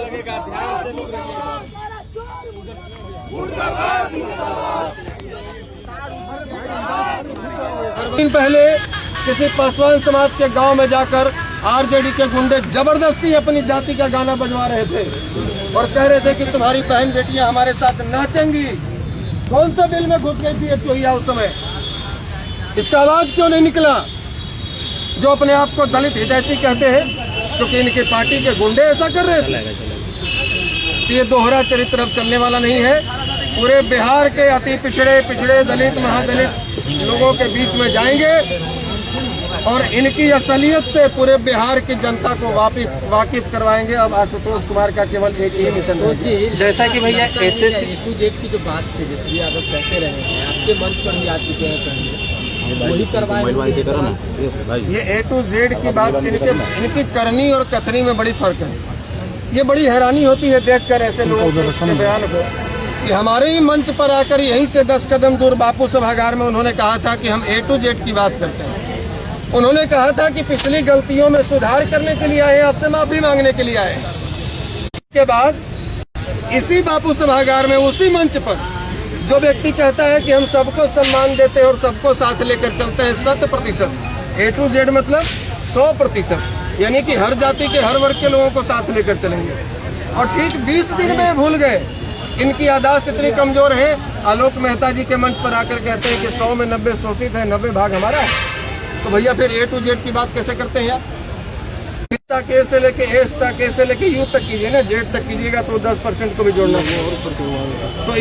लगेगा, ध्यान से लोग रखिएगा। दिन पहले किसी पासवान समाज के गांव में जाकर आरजेडी के गुंडे जबरदस्ती अपनी जाति का गाना बजवा रहे थे और कह रहे थे कि तुम्हारी बहन बेटियां हमारे साथ नाचेंगी। कौन सा बिल में घुस गई थी ये चोहिया उस समय? इसका आवाज क्यों नहीं निकला? जो अपने आप को दलित हितैषी कहते हैं, क्योंकि इनकी पार्टी के गुंडे ऐसा कर रहे थे। तो ये दोहरा चरित्र अब चलने वाला नहीं है। पूरे बिहार के अति पिछड़े दलित महादलित लोगों के बीच में जाएंगे और इनकी असलियत से पूरे बिहार की जनता को वाकिफ करवाएंगे। अब आशुतोष कुमार का केवल एक ही मिशन है। जैसा कि भैया A2Z की जो बात थी, जैसे आप कहते रहे हैं, आपके मंच पर भी आ चुके हैं, पहले वही करवाएं। ये A2Z की बात इनकी करनी और कथनी में बड़ी फर्क है। ये बड़ी हैरानी होती है देखकर ऐसे लोगों के बयान को कि हमारे ही मंच पर आकर यहीं से 10 कदम दूर बापू सभागार में उन्होंने कहा था कि हम A2Z की बात करते हैं। उन्होंने कहा था कि पिछली गलतियों में सुधार करने के लिए आए, आपसे माफी मांगने के लिए आए। के बाद इसी बापू सभागार में उसी मंच पर जो व्यक्ति कहता है कि हम सबको सम्मान देते हैं और सबको साथ लेकर चलते हैं 100%, A2Z मतलब 100%, यानी कि हर जाति के हर वर्ग के लोगों को साथ लेकर चलेंगे। और ठीक 20 दिन में भूल गए। इनकी याददाश्त इतनी कमजोर है, आलोक मेहता जी के मंच पर आकर कहते हैं कि 100 में 90 शोषित है, 90 भाग हमारा है। तो भैया फिर A2Z की बात कैसे करते हैं आप? के से लेके एस तक, से लेके यू तक कीजिए ना, जेड तक कीजिएगा तो 10% को भी जोड़ना चाहिए। तो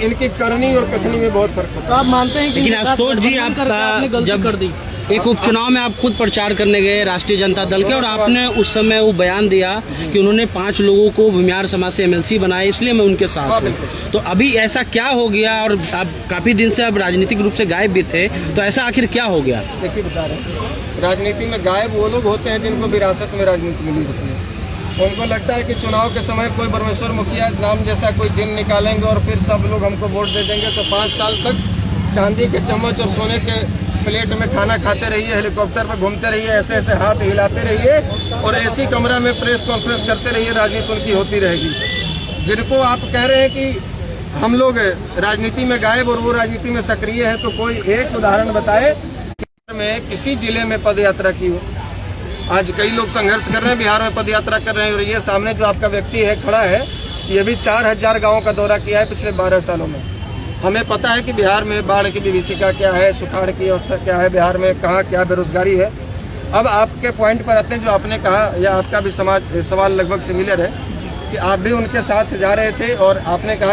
इनकी करनी और कथनी में बहुत फर्क है। तो आप मानते हैं कि लेकिन आशुतोष जी, आपका जब कर दी एक उपचुनाव में आप खुद प्रचार करने गए राष्ट्रीय जनता दल के, और आपने उस समय वो बयान दिया कि उन्होंने 5 लोगों को भूमिहार समाज से MLC बनाया, इसलिए मैं उनके साथ हूँ। तो अभी ऐसा क्या हो गया? और आप काफी दिन से अब राजनीतिक रूप से गायब भी थे, तो ऐसा आखिर क्या हो गया? देखिए बता रहे हैं, राजनीति में गायब वो लोग होते हैं जिनको विरासत में राजनीति मिली होती है। उनको लगता है कि चुनाव के समय कोई परमेश्वर मुखिया नाम जैसा कोई चिन्ह निकालेंगे और फिर सब लोग हमको वोट दे देंगे, तो 5 साल तक चांदी के चम्मच और सोने के प्लेट में खाना खाते रहिए, हेलीकॉप्टर पर घूमते रहिए, ऐसे ऐसे हाथ हिलाते रहिए और ऐसी कमरा में प्रेस कॉन्फ्रेंस करते रहिए, राजनीति उनकी होती रहेगी। जिनको आप कह रहे हैं कि हम लोग राजनीति में गायब और वो राजनीति में सक्रिय है, तो कोई एक उदाहरण बताए में किसी जिले में पद यात्रा की हो। आज कई लोग संघर्ष कर रहे हैं, बिहार में पद यात्रा कर रहे हैं, और ये सामने जो आपका व्यक्ति है खड़ा है, ये भी 4000 गाँव का दौरा किया है पिछले 12 सालों में। हमें पता है कि बिहार में बाढ़ की विभीषिका क्या है, सुखाड़ की अवस्था क्या है, बिहार में कहाँ क्या बेरोजगारी है। अब आपके पॉइंट पर आते हैं, जो आपने कहा, या आपका भी सवाल लगभग सिमिलर है कि आप भी उनके साथ जा रहे थे और आपने कहा कि